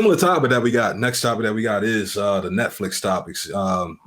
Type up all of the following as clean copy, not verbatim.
similar topic that we got. Next topic that we got is the Netflix topics.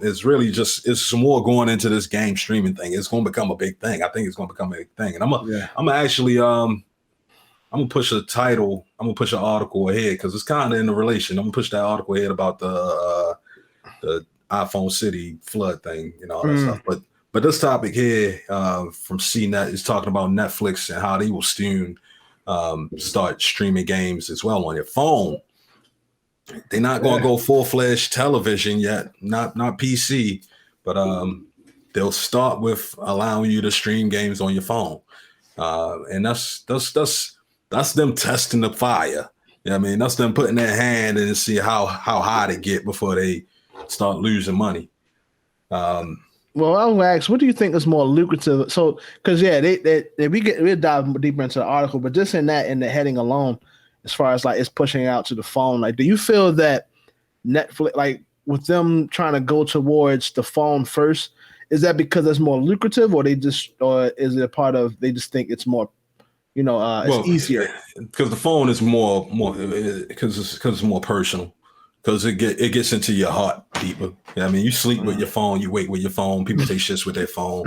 It's really just it's some more going into this game streaming thing. It's going to become a big thing. I think it's going to become a big thing, and I'm gonna actually I'm gonna push a title. I'm gonna push an article ahead because it's kind of in the relation. I'm gonna push that article ahead about the iPhone City flood thing, all that stuff. But this topic here from CNET is talking about Netflix and how they will soon start streaming games as well on your phone. They're not going to go full-fledged television yet, not PC, but they'll start with allowing you to stream games on your phone, and that's them testing the fire. I mean, that's them putting their hand in and see how high they get before they start losing money. Well, I will ask, what do you think is more lucrative? So, because we'll dive deeper into the article, but just in the heading alone, as far as like it's pushing it out to the phone, like, do you feel that Netflix, like with them trying to go towards the phone first, is that because it's more lucrative, or is it a part of they just think it's more, it's easier? Because the phone is more because it's more personal. Because it gets into your heart deeper. I mean, you sleep with your phone, you wake with your phone. People take shits with their phone.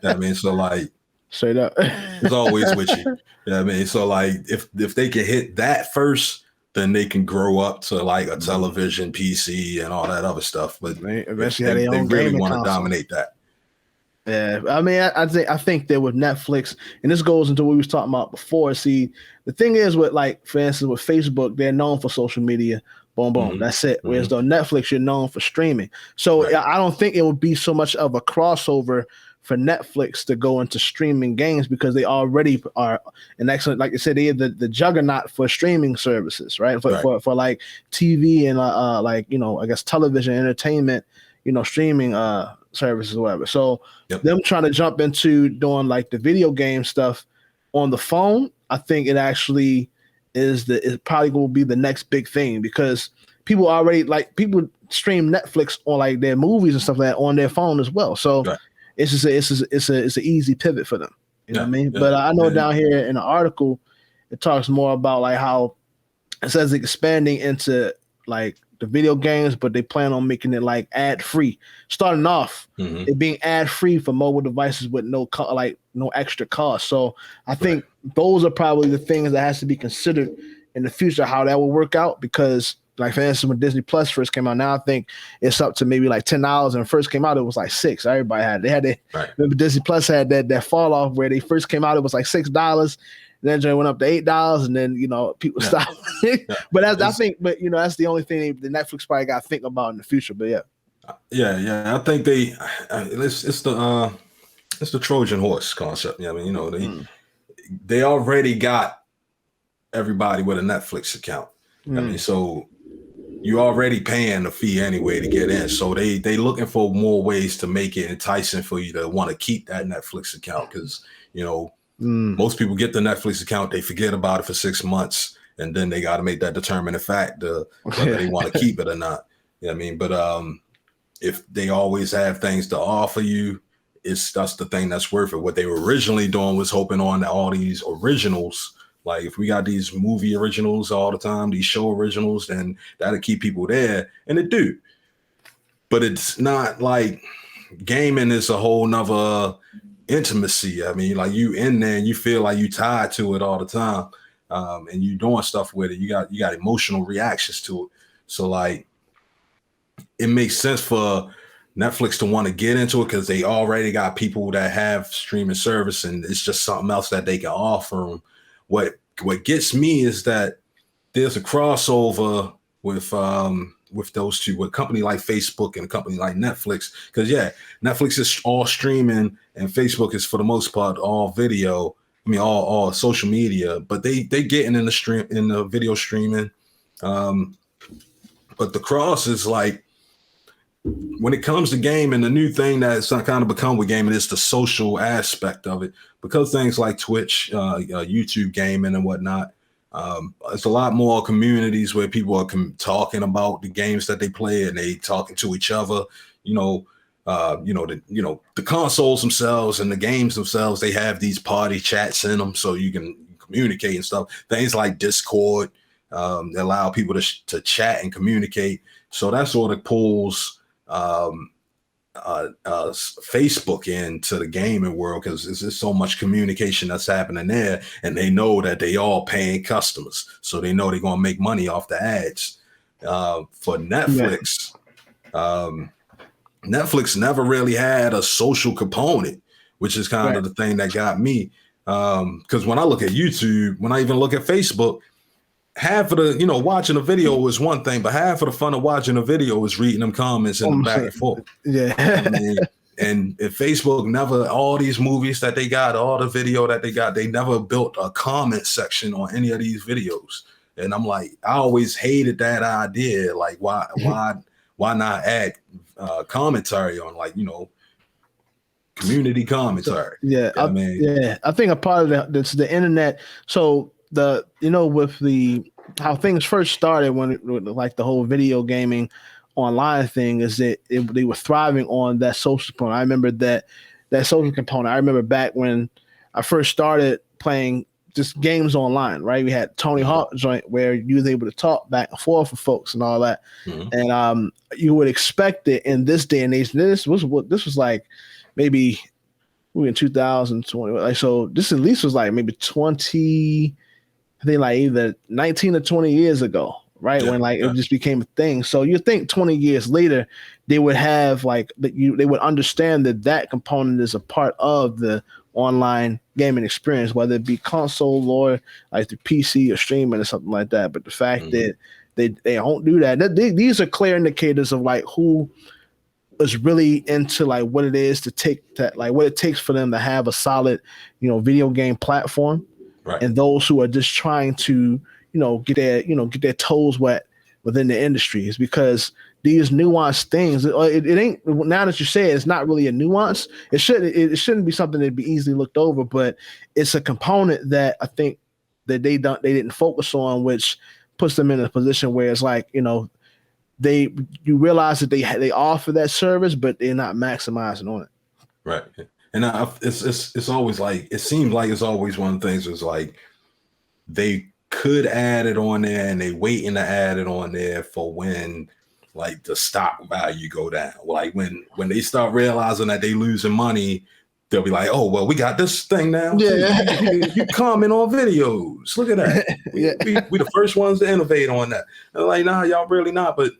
I mean, so like, straight up, it's always with you. I mean, so like, if they can hit that first, then they can grow up to like a television, PC, and all that other stuff. But eventually, they really want to dominate that. Yeah, I mean, I think that with Netflix, and this goes into what we was talking about before. See, the thing is with, like, for instance, with Facebook, they're known for social media. Boom, boom. Mm-hmm. That's it. Whereas though Netflix, you're known for streaming. So I don't think it would be so much of a crossover for Netflix to go into streaming games because they already are an excellent, like I said, they are the juggernaut for streaming services, right? For like TV and like, I guess television, entertainment, streaming services or whatever. So them trying to jump into doing like the video game stuff on the phone, I think it actually is probably going to be the next big thing because people stream Netflix on like their movies and stuff like that on their phone as well. So it's an easy pivot for them. You know what I mean? But I know down here in the article, it talks more about like how it says expanding into like the video games, but they plan on making it like ad free. Starting off, it being ad free for mobile devices with no extra cost. So I think those are probably the things that has to be considered in the future, how that will work out. Because, like, for instance, when Disney Plus first came out, now I think it's up to maybe like $10. And first came out, it was like $6. Everybody remember Disney Plus had that fall off where they first came out, it was like $6. Then it went up to $8, and then people stopped. But I think that's the only thing the Netflix probably got to think about in the future. But I think it's the Trojan horse concept. I mean, they already got everybody with a Netflix account. I mean, so you're already paying the fee anyway to get in. So they looking for more ways to make it enticing for you to want to keep that Netflix account because most people get the Netflix account, they forget about it for 6 months, and then they got to make that determining fact whether they want to keep it or not. You know what I mean? But if they always have things to offer you, that's the thing that's worth it. What they were originally doing was hoping on all these originals. Like if we got these movie originals all the time, these show originals, then that'll keep people there, and it do. But it's not like gaming is a whole nother intimacy. I mean, like you in there and you feel like you tied to it all the time, and you doing stuff with it. You got emotional reactions to it. So like, it makes sense for Netflix to want to get into it because they already got people that have streaming service, and it's just something else that they can offer them. What gets me is that there's a crossover with those two, with a company like Facebook and a company like Netflix. Because Netflix is all streaming and Facebook is for the most part all video. I mean, all social media, but they getting in the video streaming. But the cross is like, when it comes to gaming, the new thing that's kind of become with gaming is the social aspect of it. Because things like Twitch, YouTube gaming and whatnot, it's a lot more communities where people are talking about the games that they play and they talking to each other. The consoles themselves and the games themselves, they have these party chats in them so you can communicate and stuff. Things like Discord, They allow people to chat and communicate. So that sort of pulls Facebook into the gaming world, because there's so much communication that's happening there, and they know that they all paying customers, so they know they're gonna make money off the ads. For Netflix, Netflix never really had a social component, which is kind of the thing that got me. Because when I look at YouTube, when I even look at Facebook, half of the, watching a video is one thing, but half of the fun of watching a video is reading them comments and the back and forth. Yeah. And if Facebook never, all these movies that they got, all the video that they got, they never built a comment section on any of these videos. And I'm like, I always hated that idea. Like, why not add commentary on, like, community commentary? Yeah. I think a part of the internet. So with how things first started, like the whole video gaming online thing, is that they were thriving on that social component. I remember that social component. I remember back when I first started playing just games online, right? We had Tony Hawk joint where you was able to talk back and forth with folks and all that. Mm-hmm. And you would expect it in this day and age. This was like maybe in 2020. Like, so this at least was like maybe 20. I think like either 19 or 20 years ago, right? When it just became a thing. So you think 20 years later, they would have they would understand that component is a part of the online gaming experience, whether it be console or like the PC or streaming or something like that. But the fact that they don't do that, these are clear indicators of like who is really into like what it is to take that, like what it takes for them to have a solid, video game platform. Right. And those who are just trying to, get their toes wet within the industry, is because these nuanced things, it ain't, now that you say it, it's not really a nuance. It shouldn't be something that'd be easily looked over, but it's a component that I think that they didn't focus on, which puts them in a position where it's like, you realize that they offer that service, but they're not maximizing on it. Right. And it's always like, it seems like it's always one of the things is like they could add it on there and they waiting to add it on there for when like the stock value go down. Like when they start realizing that they losing money, they'll be like, oh, well, we got this thing now. Yeah. You comment on videos. Look at that. We the first ones to innovate on that. They're like, nah, y'all really not, but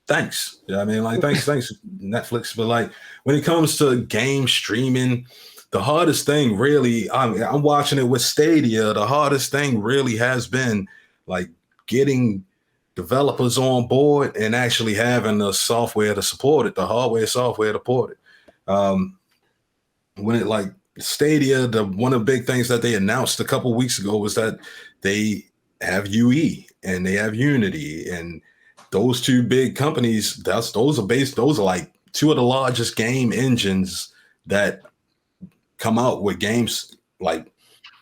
thanks. Yeah, I mean, like, thanks, Netflix. But like, when it comes to game streaming, the hardest thing really, I'm watching it with Stadia. The hardest thing really has been like getting developers on board and actually having the software to support it, the hardware, software to support it. When it like Stadia, one of the big things that they announced a couple of weeks ago was that they have UE and they have Unity, and those two big companies, those are like two of the largest game engines that come out with games like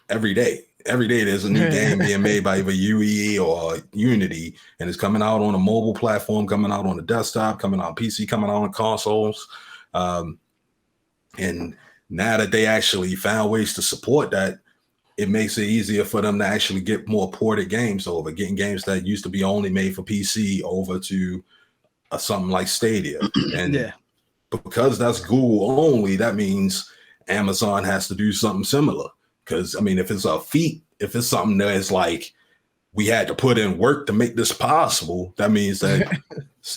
every day. Every day there's a new game being made by either UE or Unity, and it's coming out on a mobile platform, coming out on the desktop, coming out on PC, coming out on consoles. And now that they actually found ways to support that, it makes it easier for them to actually get more ported games over, getting games that used to be only made for PC over to something like Stadia. And because that's Google only, that means Amazon has to do something similar. Because, I mean, if it's a feat, if it's something that is like, we had to put in work to make this possible, that means that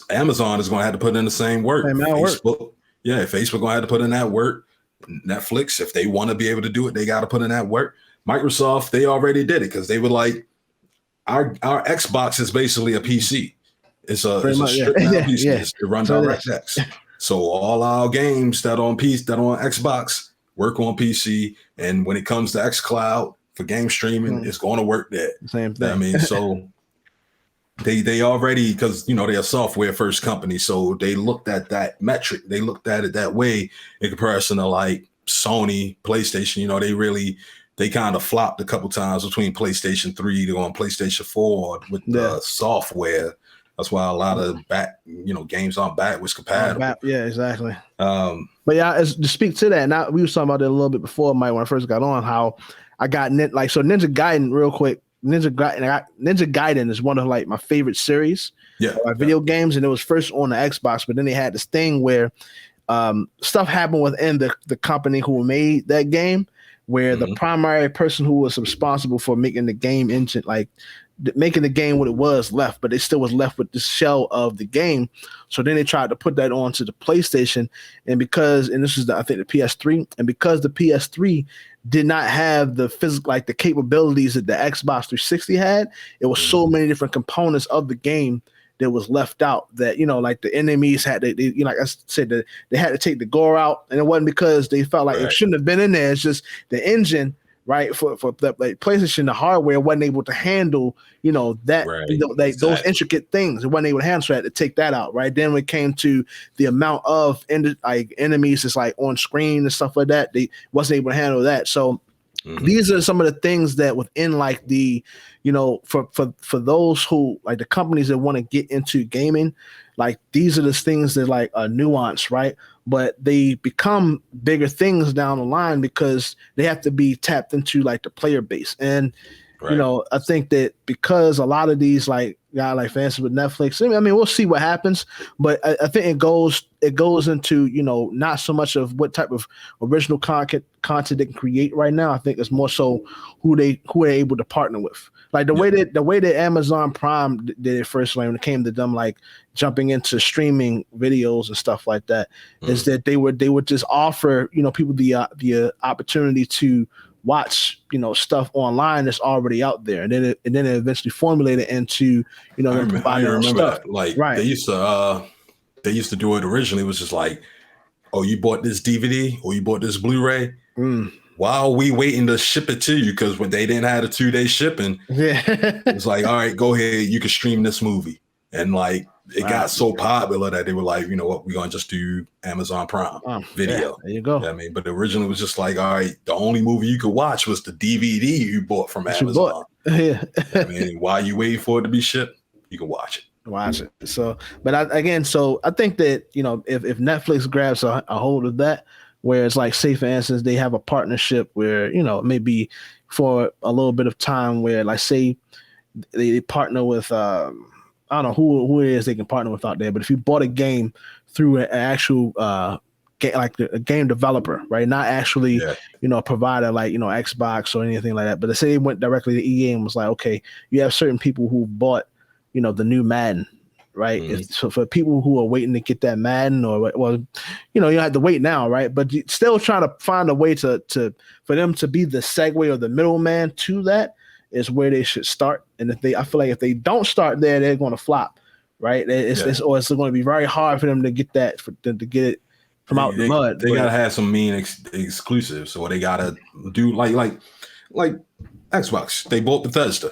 Amazon is going to have to put in the same work. Facebook going to have to put in that work. Netflix, if they want to be able to do it, they got to put in that work. Microsoft, they already did it because they were like, our Xbox is basically a PC. It's a stripped down PC. It runs DirectX. So all our games that on Xbox work on PC, and when it comes to xCloud for game streaming, it's going to work there. Same thing. I mean, so they already, because they're a software first company, so they looked at that metric, they looked at it that way in comparison to like Sony, PlayStation. They kind of flopped a couple times between PlayStation 3 to go on PlayStation 4 with the software. That's why a lot of games aren't backwards compatible. Yeah, exactly. But to speak to that, now we were talking about it a little bit before, Mike, when I first got on, how I got Ninja Gaiden real quick. Ninja Gaiden is one of like my favorite series, video games, and it was first on the Xbox, but then they had this thing where stuff happened within the company who made that game, where the primary person who was responsible for making the game engine, like making the game what it was, left, but they still was left with the shell of the game. So then they tried to put that onto the PlayStation, and this is I think the PS3, and because the PS3 did not have the physical, like the capabilities that the Xbox 360 had, it was so many different components of the game that was left out, that, you know, like the enemies had to, you know, like I said, that they had to take the gore out, and it wasn't because they felt like it shouldn't have been in there. It's just the engine, right, for the like PlayStation, the hardware wasn't able to handle, you know, that, you know, like those intricate things. It wasn't able to handle, so I had to take that out, right? Then when it came to the amount of like enemies that's like on screen and stuff like that, they wasn't able to handle that. So these are some of the things that within like the, you know, for those who like the companies that want to get into gaming, like these are the things that like are nuanced, right? But they become bigger things down the line because they have to be tapped into like the player base. And you know, I think that because a lot of these like guys like fans with Netflix, I mean, we'll see what happens, but I think it goes into, you know, not so much of what type of original content they can create right now. I think it's more so who they're able to partner with. Like the way that Amazon Prime did it first, when it came to them like jumping into streaming videos and stuff like that, is that they would just offer, you know, people the opportunity to watch, you know, stuff online that's already out there, and then it eventually formulated into, you know, I remember that. Like they used to do it originally. It was just like, oh, you bought this DVD or you bought this Blu-ray. While we waiting to ship it to you, because when they didn't have a 2-day shipping, it's like, all right, go ahead, you can stream this movie. And like it got so popular that they were like, you know what, we're gonna just do Amazon Prime Video. There you go. You know what I mean, but originally it was just like, all right, the only movie you could watch was the DVD you bought from Amazon. I mean, while you wait for it to be shipped, you can watch it. So, but I think that, you know, if Netflix grabs a hold of that, where it's like, say for instance, they have a partnership where, you know, maybe for a little bit of time where, like, say they partner with I don't know who it is they can partner with out there, but if you bought a game through an actual like a game developer, right, not actually you know, a provider like, you know, Xbox or anything like that, but let's say they went directly to EA and was like, okay, you have certain people who bought, you know, the new Madden, right? So for people who are waiting to get that Madden, or, well, you know, you have to wait now, right? But you still trying to find a way to for them to be the segue or the middleman to that is where they should start. And I feel like if they don't start there, they're going to flop, right? It's going to be very hard for them to get that, to get it from out the mud. They gotta have some mean exclusives, or they gotta do like Xbox. They bought Bethesda.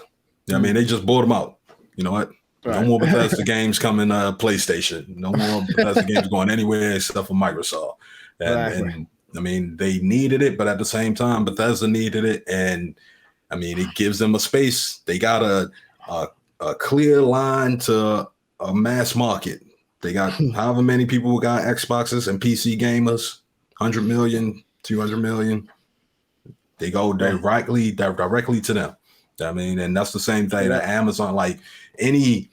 I mean, they just bought them out. You know what? No more Bethesda games coming PlayStation. No more Bethesda games going anywhere except for Microsoft. And I mean, they needed it, but at the same time, Bethesda needed it, and I mean, it gives them a space. They got a clear line to a mass market. They got however many people who got Xboxes and PC gamers, 100 million, 200 million. They go directly to them. I mean, and that's the same thing that Amazon, like any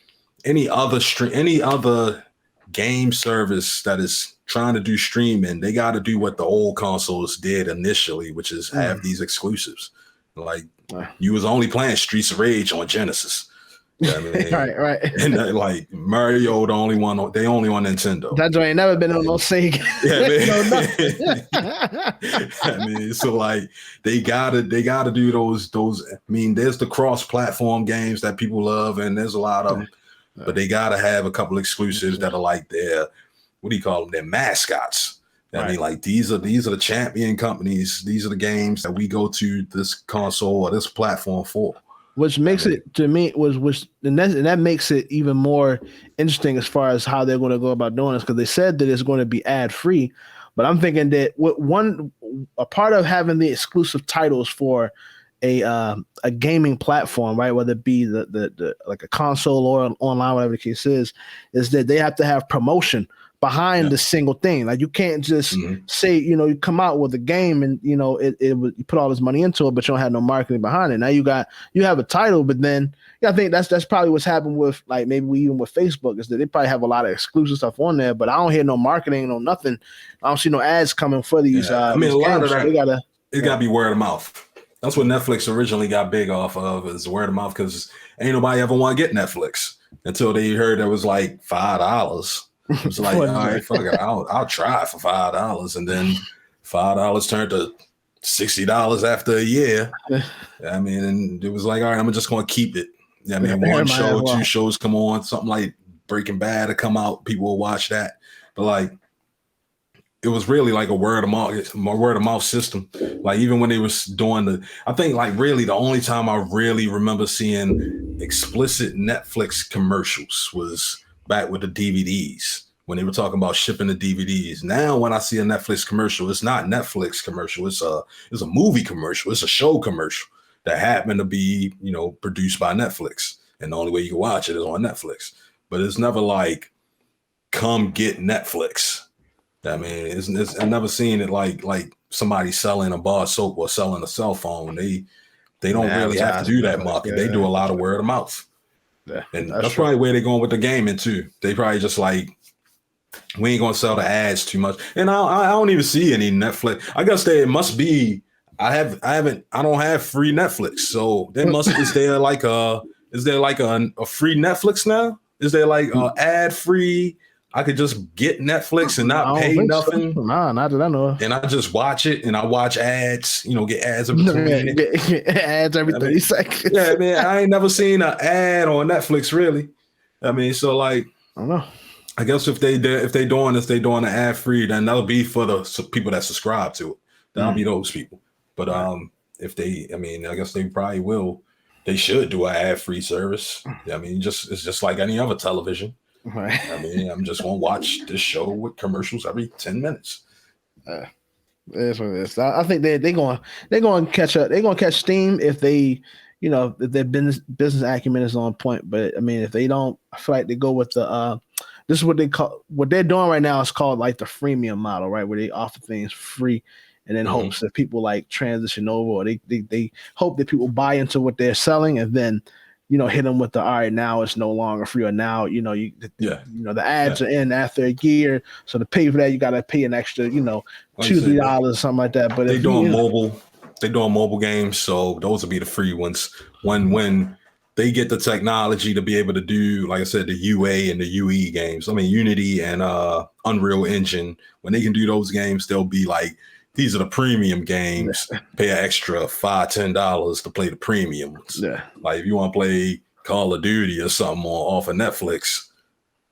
other game service that is trying to do streaming, they got to do what the old consoles did initially, which is have these exclusives. Like you was only playing Streets of Rage on Genesis. You know what I mean? right. And like Mario, they only on Nintendo. That joint ain't never been on no Sega. I mean, so like they gotta do those. I mean, there's the cross-platform games that people love, and there's a lot of them, but they gotta have a couple exclusives that are like their, what do you call them? Their mascots. I mean, like these are the champion companies. These are the games that we go to this console or this platform for. Which makes it, to me, and that makes it even more interesting as far as how they're going to go about doing this, because they said that it's going to be ad free, but I'm thinking that a part of having the exclusive titles for a gaming platform, right, whether it be the like a console or online, whatever the case is that they have to have promotion behind the single thing. Like you can't just say, you come out with a game and you put all this money into it, but you don't have no marketing behind it. Now you have a title, but then I think that's probably what's happened with like maybe even with Facebook is that they probably have a lot of exclusive stuff on there, but I don't hear no marketing, no nothing. I don't see no ads coming for these. I mean, a lot of that so it gotta be word of mouth. That's what Netflix originally got big off of, is word of mouth, because ain't nobody ever want to get Netflix until they heard it was like $5. It was like, all right, fuck it, I'll try it for $5, and then $5 turned to $60 after a year. I mean, and it was like, all right, I'm just gonna keep it. I mean, one show, two shows come on, something like Breaking Bad to come out, people will watch that. But like, it was really like a word of mouth system. Like even when they was doing I think like really the only time I really remember seeing explicit Netflix commercials was back with the DVDs when they were talking about shipping the DVDs. Now when I see a Netflix commercial, it's not Netflix commercial. It's a movie commercial. It's a show commercial that happened to be, produced by Netflix. And the only way you can watch it is on Netflix. But it's never like, come get Netflix. I mean, I've never seen it like somebody selling a bar of soap or selling a cell phone. They don't really have to do that market. They do a lot of word of mouth. Yeah, and that's probably where they're going with the gaming too. They probably just like, we ain't gonna sell the ads too much. And I don't even see any Netflix. I guess it must be. I don't have free Netflix, so is there like a free Netflix now? Is there like ad free? I could just get Netflix and not pay nothing. So. Nah, not that I know of. And I just watch it, and I watch ads. Get ads in between. Get ads every 30 seconds. Yeah, man, I ain't never seen an ad on Netflix really. I mean, so like, I don't know. I guess if they doing an ad free, then that'll be for the people that subscribe to it. That'll be those people. But I guess they probably will. They should do an ad free service. I mean, it's just like any other television. Right. I mean, I'm just gonna watch this show with commercials every 10 minutes. That's what it is. I think they're going to catch up. They're going to catch steam if they, if their business acumen is on point. But I mean, if they don't, I feel like they go with the this is what they're doing right now is called like the freemium model, right? Where they offer things free and then hopes that people like transition over, or they hope that people buy into what they're selling, and then hit them with the, all right, now it's no longer free, or now, the ads are in after a year. So to pay for that, you got to pay an extra, $2-3, something like that. But they're doing mobile games. So those will be the free ones. When they get the technology to be able to do, like I said, the UA and the UE games. I mean, Unity and Unreal Engine, when they can do those games, they'll be like, these are the premium games. Pay an extra $5-10 to play the premium ones. Yeah. Like if you want to play Call of Duty or something off of Netflix,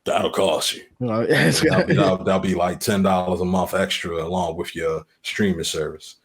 that'll cost you. That'll be like $10 a month extra along with your streaming service.